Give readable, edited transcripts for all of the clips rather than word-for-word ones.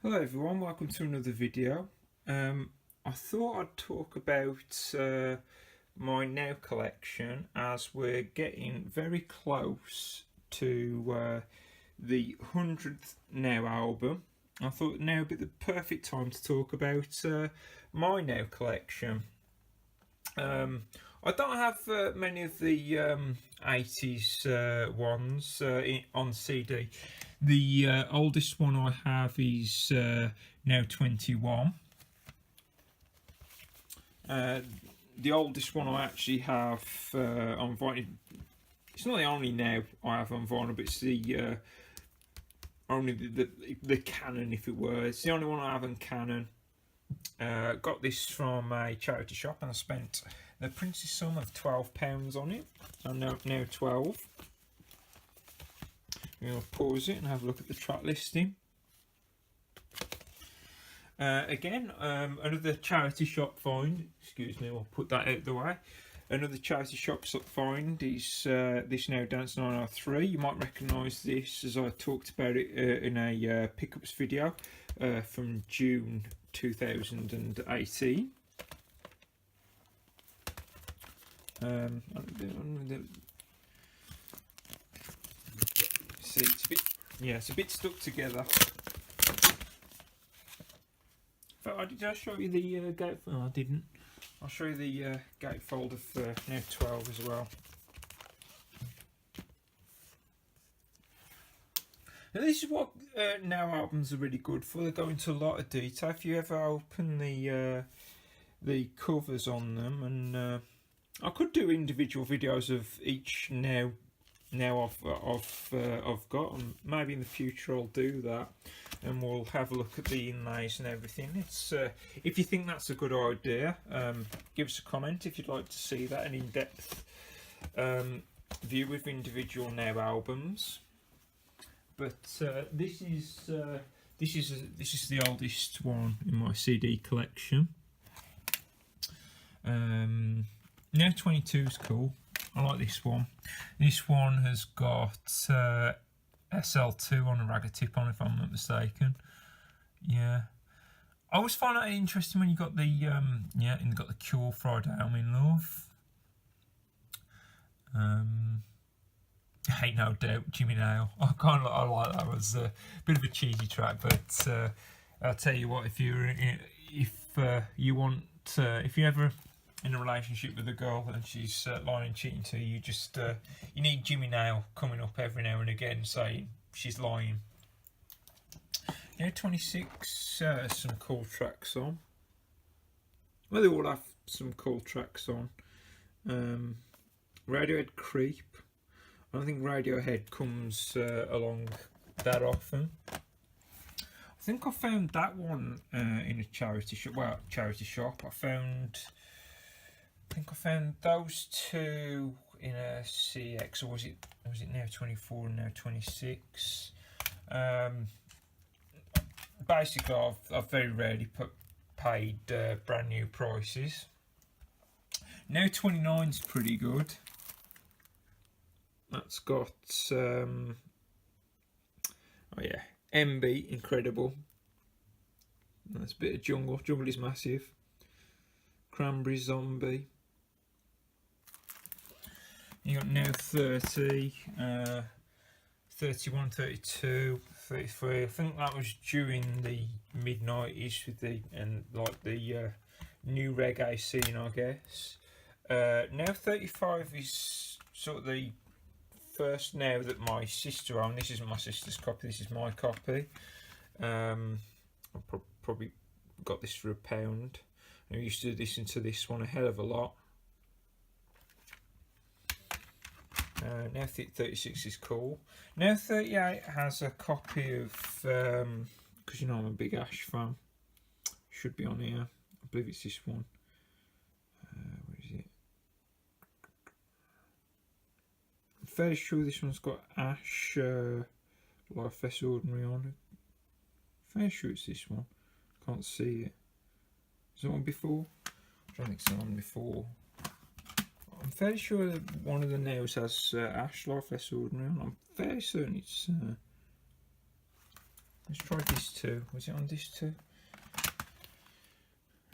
Hello everyone, welcome to another video. I thought I'd talk about my Now collection as we're getting very close to the 100th Now album. I thought now would be the perfect time to talk about my Now collection. I don't have many of the 80s ones on CD. The oldest one I have is now 21. The oldest one I actually have on vinyl. It's not the only Now I have on vinyl, but it's the only the Canon, if it were. It's the only one I have on Canon. Got this from a charity shop and I spent the Prince's sum of £12 on it. So now 12. We'll pause it and have a look at the track listing. Again, another charity shop find. Excuse me, I'll put that out the way. Another charity shop find is this Now Dance 903. You might recognise this as I talked about it in a pickups video from June 2018. See, it's a bit stuck together. Did I show you the gate? Oh, I didn't. I'll show you the gatefold of Now 12 as well. Now this is what Now albums are really good for. They go into a lot of detail. If you ever open the covers on them, and I could do individual videos of each Now I've got, and maybe in the future I'll do that, and we'll have a look at the inlays and everything. It's if you think that's a good idea, give us a comment if you'd like to see that, an in-depth view of individual Now albums. But this is the oldest one in my CD collection. Now 22 is cool. I like this one. This one has got SL2 on a ragger tip on, if I'm not mistaken. Yeah, I always find that interesting when you got the and you got the Cure Friday I'm in Love. Ain't No Doubt, Jimmy Nail. I like that. It was a bit of a cheesy track, but I'll tell you what, if you're if you ever in a relationship with a girl and she's lying and cheating to you, just you need Jimmy Nail coming up every now and again saying she's lying. Now 26, some cool tracks on. Well, they all have some cool tracks on. Radiohead Creep. I don't think Radiohead comes along that often. I think I found that one in a charity shop. Well, charity shop. I think I found those two in a CX, or was it Now 24 and Now 26? Basically, I've very rarely paid brand new prices. Now 29's pretty good. That's got MB, incredible. That's a bit of Jungle. Jungle is massive. Cranberry Zombie. You got Now 30, 31, 32, 33. I think that was during the mid-90s with the new reggae scene, I guess. Now 35 is sort of the first Now that my sister owned. This isn't my sister's copy, this is my copy. I probably got this for £1. I used to listen to this one a hell of a lot. Now 36 is cool. Now 38 has a copy of, because you know I'm a big Ash fan, should be on here. I believe it's this one. Where is it? I'm fairly sure this one's got Ash, Life Less Ordinary on it. I'm fairly sure it's this one. Can't see it. Is there one before? I don't think it's one before. I'm fairly sure that one of the Nows has Ash, Life Less Ordinary on. I'm fairly certain it's Let's try this too. Was it on this too?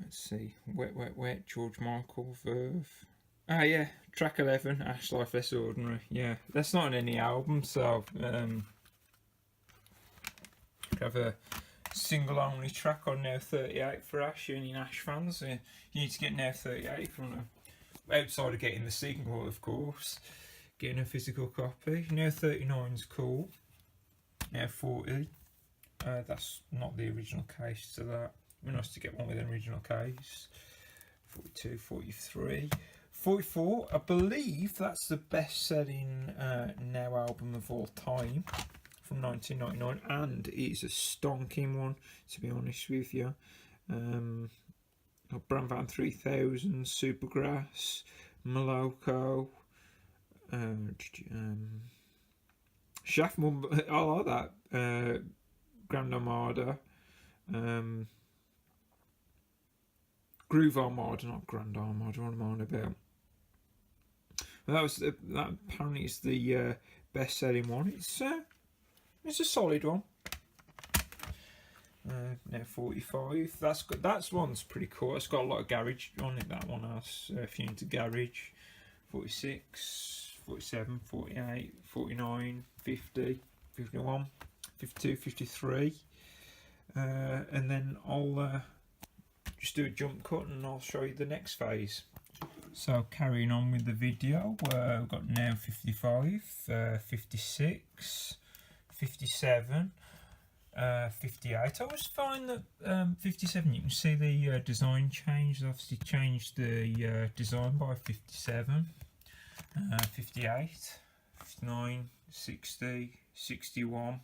Let's see. Wet, Wet, Wet, George Michael, Verve. Ah, yeah. Track 11, Ash Life Less Ordinary. Yeah, that's not on any album, so have a single only track on Now 38 for Ash. Any Ash fans, you need to get Now 38 if you want to, outside of getting the single, of course, getting a physical copy. Now 39 is cool. Now 40, that's not the original case to that. It'd be nice to get one with an original case. 42, 43. 44, I believe that's the best-selling Now album of all time, from 1999, and it is a stonking one, to be honest with you. Bram Van 3000, Supergrass, Moloko, Shaft Mum, I like that, Grand Armada, Groove Armada, not Grand Armada, what am I on about? That apparently is the best-selling one. It's a solid one. Now 45. That's good. That one's pretty cool. It's got a lot of garage on it. That one has if you're into garage. 46, 47, 48, 49, 50, 51, 52, 53. And then I'll just do a jump cut and I'll show you the next phase. So carrying on with the video, we've got Now 55, 56, 57, 58. I always find that 57, you can see the design change. They've obviously changed the design by 57, 58, 59, 60, 61.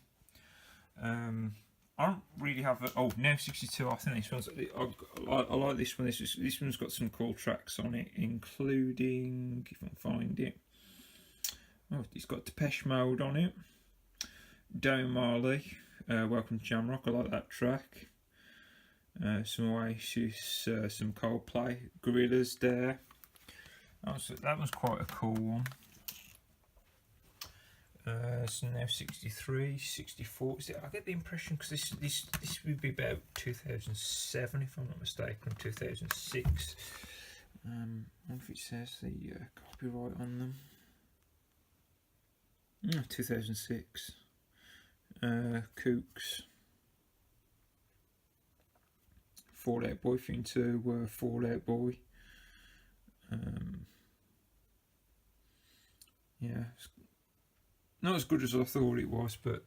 I don't really have a... Oh, Now 62, I think this one's... I like this one. This one's got some cool tracks on it, including... If I can find it. Oh, it's got Depeche Mode on it. Dame Marley, Welcome to Jamrock. I like that track. Some Oasis, some Coldplay. Gorillaz there. That was quite a cool one. So Now 63, 64. I get the impression, because this would be about 2007 if I'm not mistaken, 2006. I wonder if it says the copyright on them. 2006. Kooks. Fallout Boy thing to Fallout Boy. Yeah. Not as good as I thought it was, but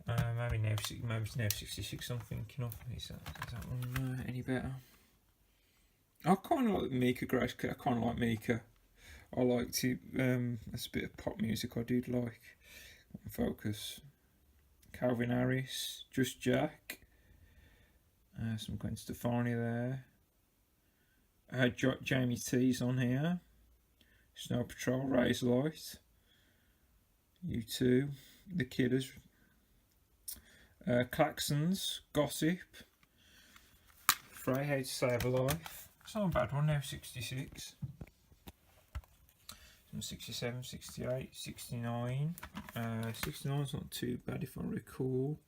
maybe now 66 I'm thinking of. Is that one any better? I kind of like Mika Grace. I kind of like Mika. I liked it. That's a bit of pop music I did like. Focus. Calvin Harris, Just Jack. Some Gwen Stefani there. Jamie T's on here. Snow Patrol, Razor Light. U2, The Killers, Klaxons, Gossip, Frey, How to Save a Life. It's not a bad one. Now 66. 67, 68, 69. 69's not too bad if I recall.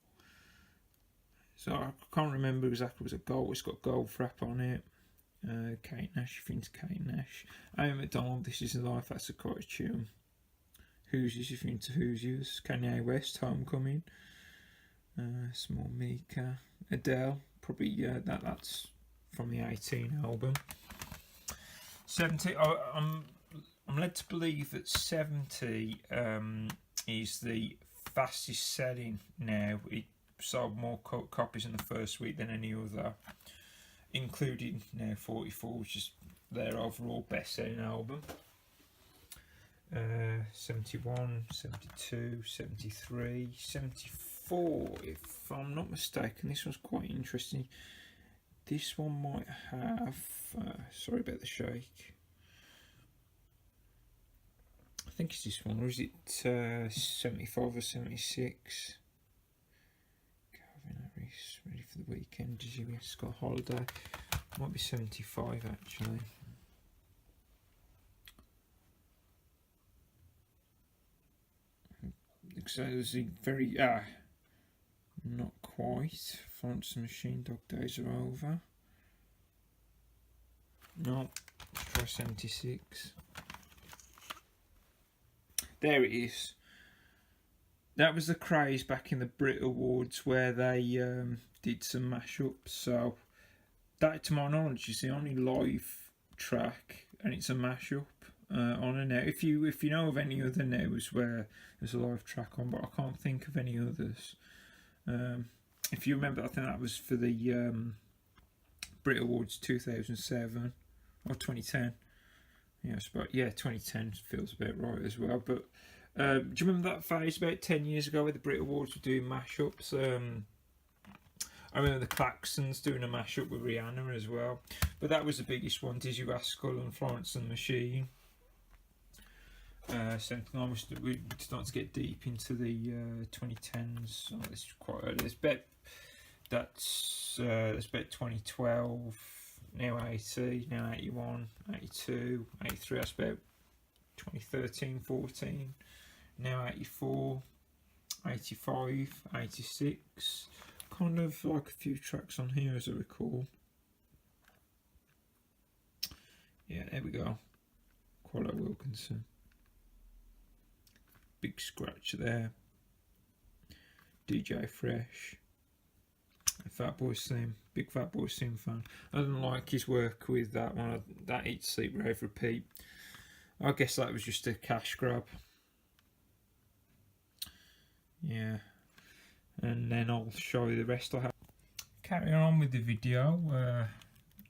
So I can't remember exactly. It was a gold. It's got gold frap on it. Kate Nash, if you're into Kate Nash. Amy McDonald, This Is Life. That's a quite a tune. Hoosiers, if you're into Hoosiers. Kanye West, Homecoming. Some more Mika. Adele, probably that's from the 18 album. 70. I'm led to believe that 70 is the fastest selling now. It sold more copies in the first week than any other, including Now 44, which is their overall best selling album. 71, 72, 73, 74, if I'm not mistaken. This one's quite interesting. This one might have, sorry about the shake. I think it's this one, or is it 75 or 76? Calvin Harris, Ready for the Weekend, Dizzy Scott Holiday. Might be 75 actually. So there's a very Not quite. Florence and Machine Dog days are over. No, let's try 76. There it is. That was the craze back in the Brit Awards where they did some mashups. So that, to my knowledge, is the only live track, and it's a mashup on a now. If you know of any other nows where there's a live track on, but I can't think of any others. If you remember, I think that was for the Brit Awards 2007 or 2010. Yes, but yeah, 2010 feels a bit right as well. But do you remember that phase about 10 years ago where the Brit Awards were doing mashups? I remember the Claxons doing a mashup with Rihanna as well. But that was the biggest one, Dizzy Rascal and Florence and the Machine. So we're starting to get deep into the 2010s. Oh, this is quite early. That's about 2012, now 80, now 81, 82, 83, that's about 2013, 14, now 84, 85, 86, kind of like a few tracks on here as I recall. Yeah, there we go. Quilla Wilkinson. Big scratch there. DJ Fresh. Fatboy Slim. Big Fatboy Slim fan. I didn't like his work with that one. That Eat, Sleep, Rave, Repeat. I guess that was just a cash grab. Yeah. And then I'll show you the rest I have. Carrying on with the video.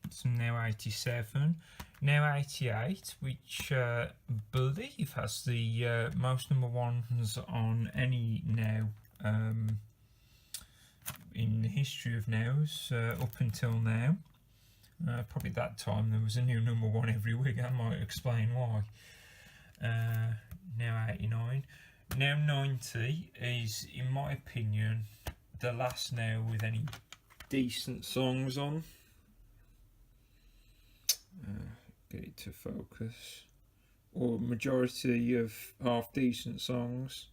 It's now 87. Now 88, which I believe has the most number ones on any now in the history of nows up until now. Probably that time there was a new number one every week. I might explain why. Now 89. Now 90 is, in my opinion, the last now with any decent songs on. Get it to focus. Or majority of half decent songs.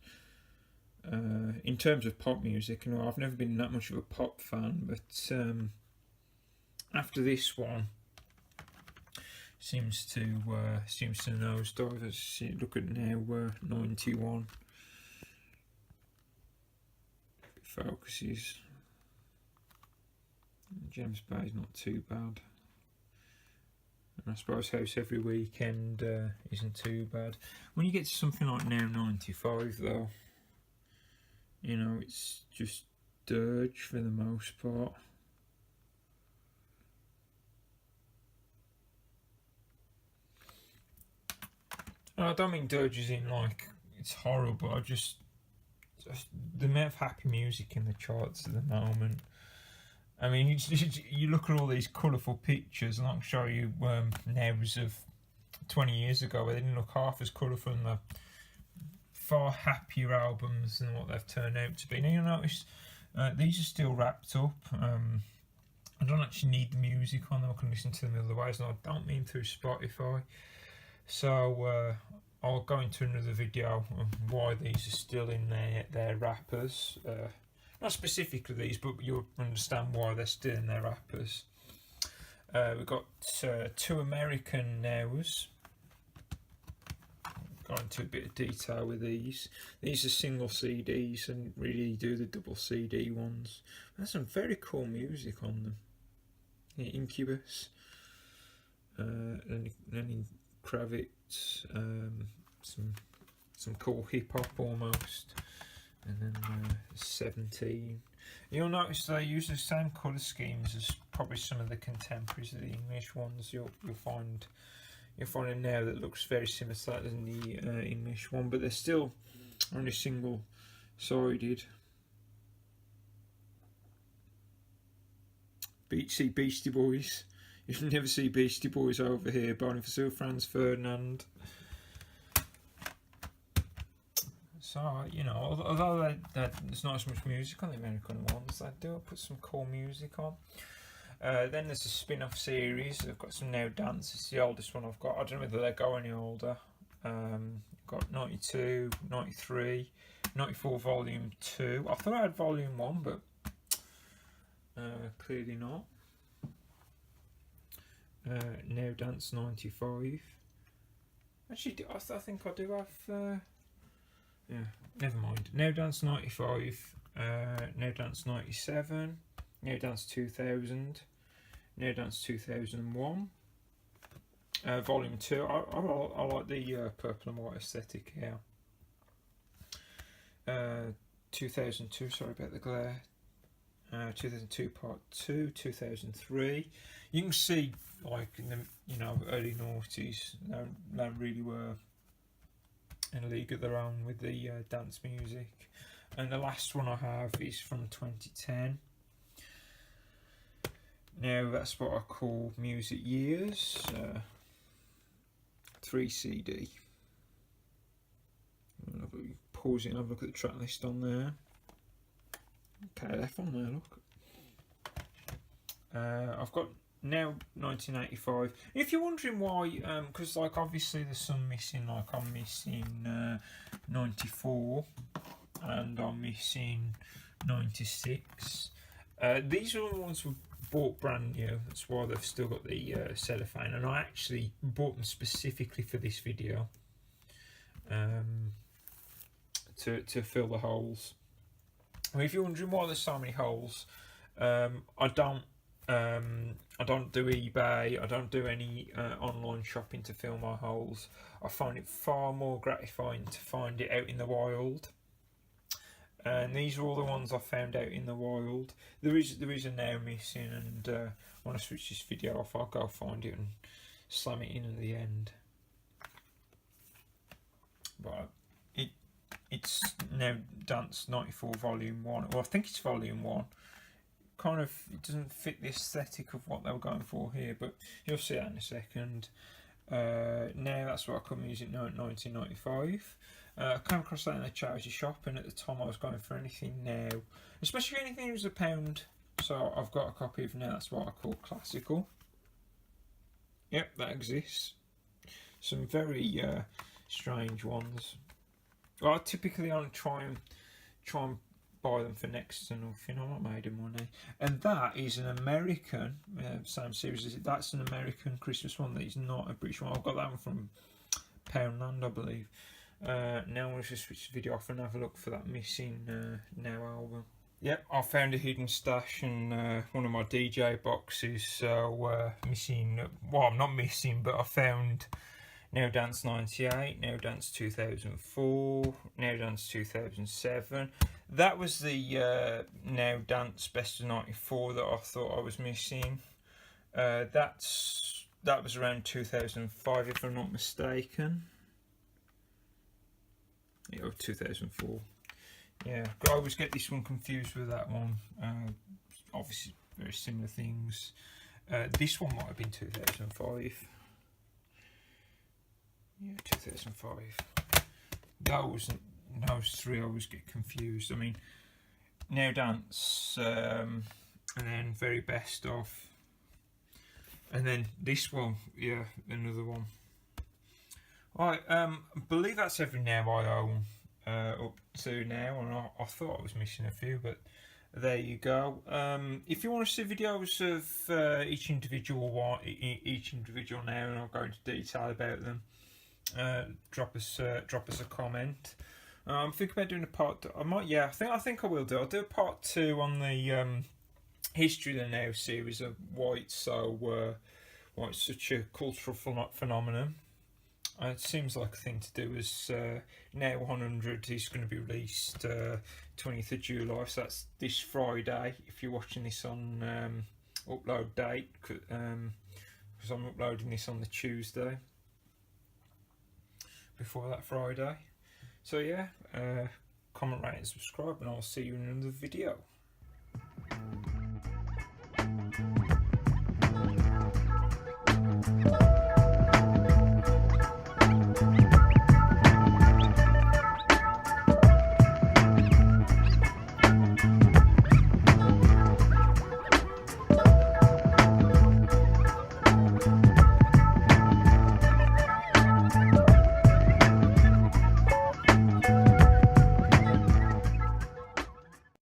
In terms of pop music, you know, I've never been that much of a pop fan, but after this one, seems to nosedive. As you look at now, 91. It focuses. James Bay's not too bad. And I suppose House Every Weekend isn't too bad. When you get to something like now 95 though, you know, it's just dirge for the most part. And I don't mean dirge as in like it's horrible. I just the amount of happy music in the charts at the moment. I mean, you look at all these colourful pictures, and I can show you nows of 20 years ago where they didn't look half as colourful, and they're far happier albums than what they've turned out to be. Now you'll notice these are still wrapped up. I don't actually need the music on them. I can listen to them otherwise, and I don't mean through Spotify. So I'll go into another video of why these are still in their wrappers. Not specifically these, but you'll understand why they're still in their wrappers. We've got two American nows. Go into a bit of detail with these. These are single CDs and really do the double CD ones. There's some very cool music on them. Incubus, Lenny Kravitz, some cool hip hop almost. And then 17. You'll notice they use the same colour schemes as probably some of the contemporaries of the English ones. You'll find a now that looks very similar to that in the English one, but they're still only single sided. Beastie Boys. You'll never see Beastie Boys over here. Boniface, Franz Ferdinand. So, you know, although there's not as much music on the American ones, they do put some cool music on. Then there's a spin-off series. I've got some Now Dance. It's the oldest one I've got. I don't know whether they go any older. Got 92, 93, 94 Volume 2. I thought I had Volume 1, but Clearly not. Now Dance 95. Actually, I think I do have. Yeah, never mind. Now Dance 95. Now Dance 97. Now Dance 2000. Now Dance 2001. Volume 2. I like the purple and white aesthetic here. 2002. Sorry about the glare. 2002 Part 2. 2003. You can see, like in the early noughties, they really were in a league of their own with the dance music. And the last one I have is from 2010. Now that's what I call music years. 3 CD. Pause it and have a look at the track list on there. KLF on there, look. I've got now 1985. If you're wondering why, because like obviously there's some missing, like I'm missing 94 and I'm missing 96. These are all the ones we bought brand new, that's why they've still got the cellophane, and I actually bought them specifically for this video to fill the holes. I mean, if you're wondering why there's so many holes, I don't do eBay, I don't do any online shopping to fill my holes. I find it far more gratifying to find it out in the wild. And these are all the ones I found out in the wild. There is a now missing, and when I switch this video off, I'll go find it and slam it in at the end. But it's now Dance 94 Volume 1, or I think it's Volume 1. Kind of, it doesn't fit the aesthetic of what they were going for here, but you'll see that in a second. Now that's what I call music now at 1995. I came across that in a charity shop, and at the time I was going for anything now, especially anything that was £1. So I've got a copy of now, that's what I call classical. Yep, that exists. Some very strange ones. Well, I typically only try and buy them for next to nothing. I'm not made of money. And that is an American, same series as it. That's an American Christmas one. That is not a British one. I've got that one from Poundland, I believe. Now I'm going to switch the video off and have a look for that missing Now album. Yep, I found a hidden stash in one of my DJ boxes. So missing, well, I'm not missing, but I found Now Dance 98, Now Dance 2004, Now Dance 2007. That was the Now Dance Best of 94 that I thought I was missing. That was around 2005, if I'm not mistaken. Yeah, 2004. Yeah, I always get this one confused with that one. Obviously, very similar things. This one might have been 2005. Yeah, 2005. Those three I always get confused. I mean, Now Dance, and then Very Best Of, and then this one, yeah, another one. Right, I believe that's every Now I own up to now, and I thought I was missing a few, but there you go. If you want to see videos of each individual Now, and I'll go into detail about them, drop us a comment. I'm thinking about doing a part. I might, yeah. I think I will do. I'll do a part 2 on the history of the Now series of why it's such a cultural phenomenon. It seems like a thing to do, as Now 100 is going to be released 20th of July, so that's this Friday. If you're watching this on upload date, because I'm uploading this on the Tuesday before that Friday. So yeah, comment, rate and subscribe, and I'll see you in another video.